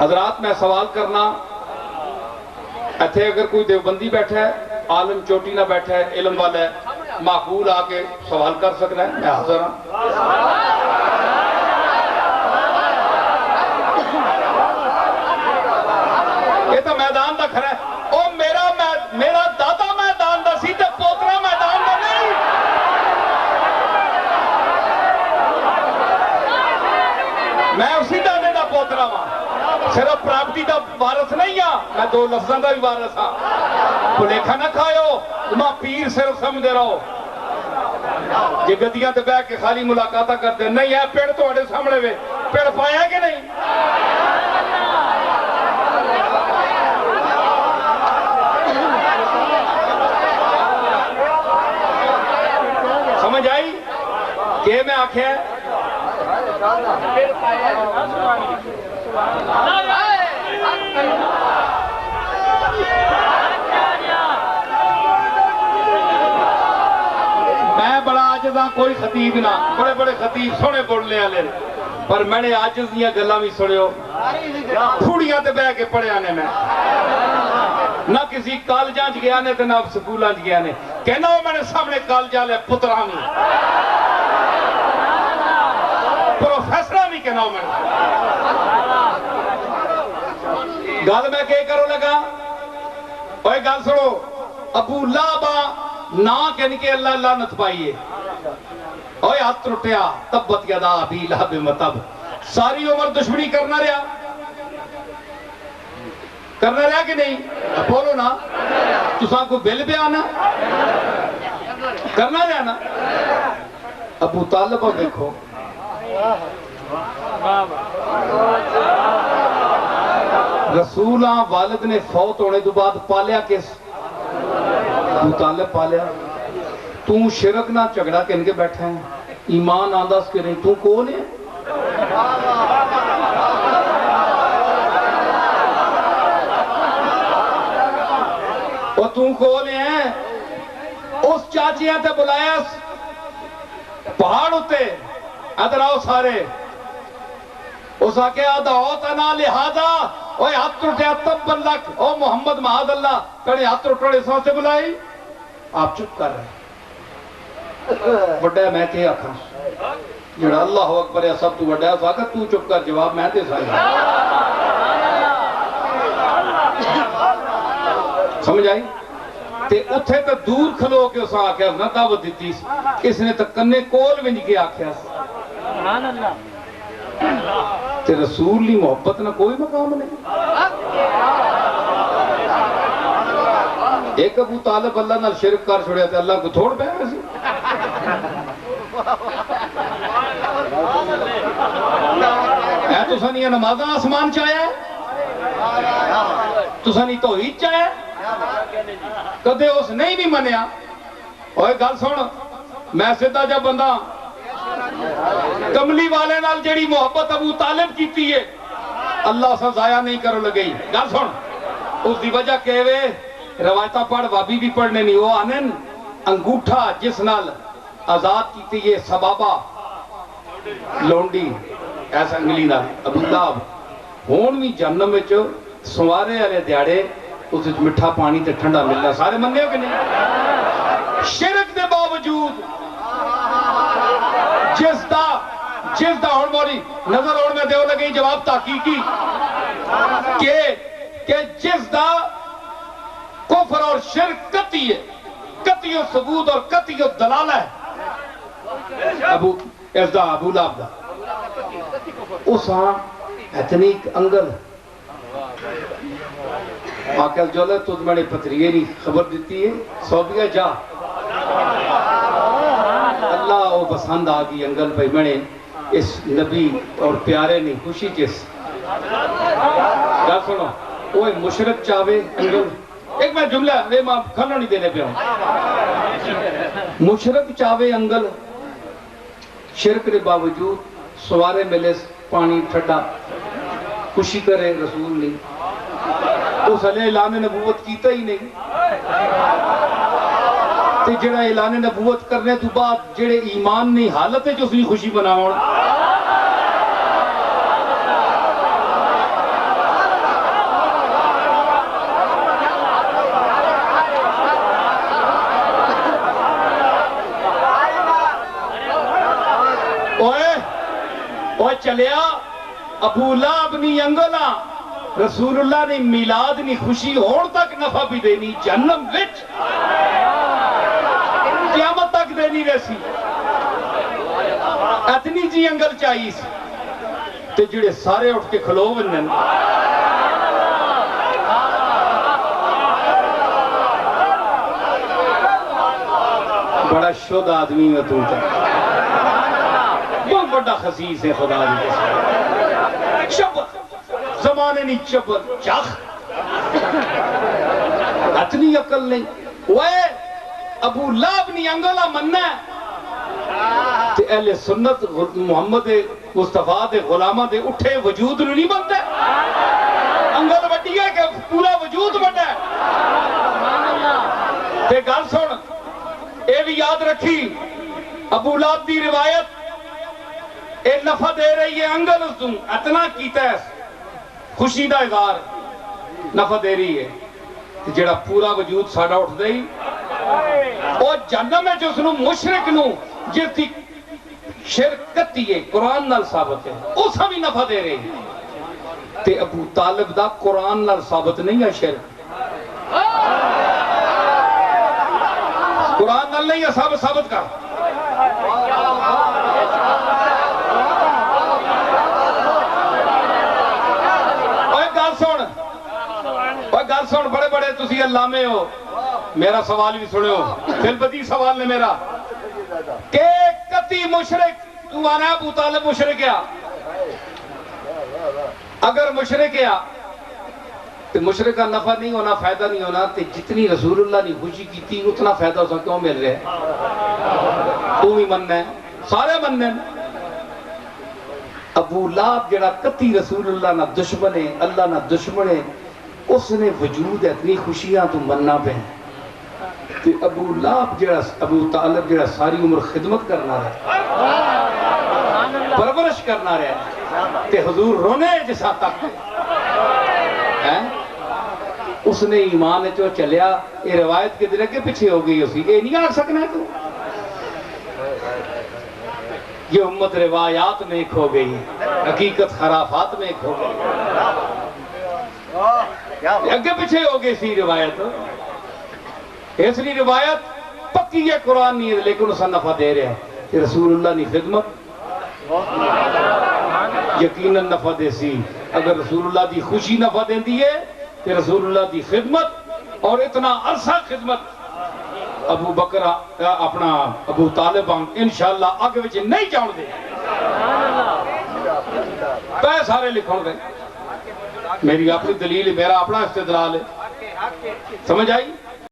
حضرات میں سوال کرنا ایتھے اگر کوئی دیوبندی بیٹھا ہے عالم چوٹی نہ بیٹھا ہے علم والا ہے معقول آ کے سوال کر سکنا ہے میں حاضر ہوں یہ تو میدان دا کھڑا ہے او میرا دادا میدان دا سی تے پوترا میدان دا نہیں میں اسی دادے دا پوترا ہاں صرف پراپرٹی دا وارث نہیں ہاں میں دو لفظاں دا بھی وارث ہاں بھلیکھا نہ کھایو ماں پیر صرف سمجھے رہو یہ گدیاں تے بیٹھ کے خالی ملاقاتہ کرتے نہیں ہے پیڑ تو اڑے سامنے وے پیڑ پایا کہ نہیں سمجھ آئی کہ میں آنکھیں ہے میں بڑا عاجز ہاں کوئی خطیب نہ بڑے بڑے خطیب سونے بولنے والے پر میں نے عاجز دیا گلاں بھی سنے ہو پھوڑیاں تے بہ کے پڑھے آنے میں نہ کسی کالجاں چ گیا نے تے نہ سکولاں چ گیا نے کہنا ہو میں نے سامنے کالجاں لے پتراں میں پروفیسراں بھی کہنا ہو میں گل میں کہ کرو لگا اوے گل سنو ابو لہب نا کہنے کے اللہ لعنت پائیے اوے ہاتھ ٹوٹیا تبت یدا ابی لہب متب ساری عمر دشمنی کرنا رہا کہ نہیں بولو نا تساں کو بل پہ آنا کرنا رہا نا ابو طالب کو دیکھو رسولاں والد نے فوت ہونے دو بعد پالیا کس ابو طالب پالیا تو شرک نہ جھگڑا کن کے بیٹھا ہے ایمان آنداز کے نہیں تو کون ہے اور تو کون ہے اس چاچیاں تے بلایا پہاڑ ہوتے ادھر آؤ سارے اس آکے آدھاؤ تنا لہذا اوہ ہاتھ ٹوٹے تب بلک او محمد معاذ اللہ کڑے ہاتھ ٹوٹے ساں سے بلائی آپ چپ کر رہے بڑا میں کہ آکھاں جڑا اللہ اکبر ہے سب تو بڑا ہے ساکت تو چپ کر جواب میں دے سائی سمجھ آئی تے اتھے تا دور کھلو کے اسا آکھیا نہ دعوت دیتی اس نے تا کنے کول بھی نہیں کے آکھیا سبحان اللہ تے رسول لی محبت نہ کوئی مقام نہیں ایک ابو طالب اللہ نہ شرک کر چھوڑیا تے اللہ کو تھوڑ پہ ایسی اے تو سنی نمازہ آسمان چاہیا ہے تو سنی توحید چاہیا ہے کدے اس نہیں بھی منیا اوہ گل سن میں سدھا جب بندہ کملی والے نال جڑی محبت ابو طالب کیتی ہے اللہ سے ضائع نہیں کرو لگئی گل سن اس دی وجہ کہوے روایتہ پڑھ وابی بھی پڑھنے نہیں وہ آنن انگوٹھا جس نال آزاد کیتی ہے سبابہ لونڈی ایسا انگلی نال ابو لہب ہون بھی جہنم میں سوارے والے دیاڑے اس مٹھا پانی تے ٹھنڈا ملنا سارے مننے ہو کہ نہیں شرک دے باوجود جس دا ہون مولی نظر ہون میں دیو لگئی جواب تحقیقی کہ جس دا کفر اور شرک قطعی ہے قطعی و ثبوت اور قطعی و دلالہ ہے ابو لہب دا اس ہاں اتنی انگل آکل جولے تو میں نے پتریے نہیں خبر دیتی ہے صوبیہ جا اللہ وہ پسند آگی انگل بھائی میں نے اس نبی اور پیارے نے خوشی جس کیا سنو وہ مشرک چاہوے انگل ایک میں جملہ وہ ماں کھلو نہیں دینے پہ ہوں مشرک چاہوے انگل شرک نے باوجود سوارے ملے پانی ٹھڈا خوشی کرے رسول نہیں اس علیہ اعلان نبوت کیتا ہی نہیں تے جڑا اعلان نبوت کرنے تو بعد جڑے ایمان نہیں حالت ہے جو اس نے خوشی بناؤں چلیا ابو لہب نی انگلا رسول اللہ نے میلاد نی خوشی ہون تک نفع بھی دینی جہنم وچ قیامت تک دینی رہسی اتنی جی انگل چاہیے سی تے جڑے سارے اٹھ کے کھلو ونن بڑا شد آدمی میں تو بہت بڑا خسیس ہے خدا دی چبل زمانے نہیں چبل چاخ اتنی عقل نہیں وہ ابو لہب نی انگلا مننا ہے تے اہل سنت محمد مصطفیٰ دے غلامہ دے اٹھے وجود نو نہیں بنتا انگل بڑی ہے کہ پورا وجود بڑا ہے تے گل سن اے بھی یاد رکھی ابو لہب دی روایت اے نفع دے رہی ہے انگل اس دوں اتنا کیتا ہے خوشی دا اظہار نفع دے رہی ہے جڑا پورا وجود ساڑا اٹھ دے اور جہنم ہے جو اس نو مشرک نو جس دی شرکتی ہے قرآن نال ثابت ہے اس ہمیں نفع دے رہے ہیں تے ابو طالب دا قرآن نال ثابت نہیں ہے شرک قرآن نال نہیں ہے ثابت کر گل سن بڑے بڑے تسی علامے ہو میرا سوال بھی سنے ہو دل بدی سوال نے میرا کہ کتی مشرک تو آنا ابو طالب مشرک ہے اگر مشرک ہے تو مشرک کا نفع نہیں ہونا فائدہ نہیں ہونا تو جتنی رسول اللہ نے خوشی کی تھی اتنا فائدہ اسا کیوں مل رہا ہے تو بھی مننا ہے سارے مننا ہے ابو لہب جڑا کتی رسول اللہ نہ دشمن ہے اللہ نہ دشمن ہے اس نے وجود اتنی خوشیاں تو مننا پہ کہ ابو لہب جڑا ابو طالب جڑا ساری عمر خدمت کرنا رہا پرورش کرنا رہا کہ حضور رونے جسا تک اس نے ایمان جو چلیا یہ روایت کے دن کے پیچھے ہو گئی اسی یہ نہیں آ سکنا ہے تو یہ امت روایات میں کھو گئی حقیقت خرافات میں کھو گئی اگے پیچھے ہو گئی سی روایت اس لیے روایت پکی ہے قرآن نہیں ہے لیکن اسا نفع دے رہے ہیں کہ رسول اللہ نے خدمت یقیناً نفع دے سی اگر رسول اللہ دی خوشی نفع دیں دیئے کہ رسول اللہ دی خدمت اور اتنا عرصہ خدمت ابو بکر اپنا ابو طالب انشاءاللہ آگے وچے نہیں جاؤں دے پہ سارے لکھوں گے میری اپنی دلیل میرا اپنا استدلال ہے سمجھ آئی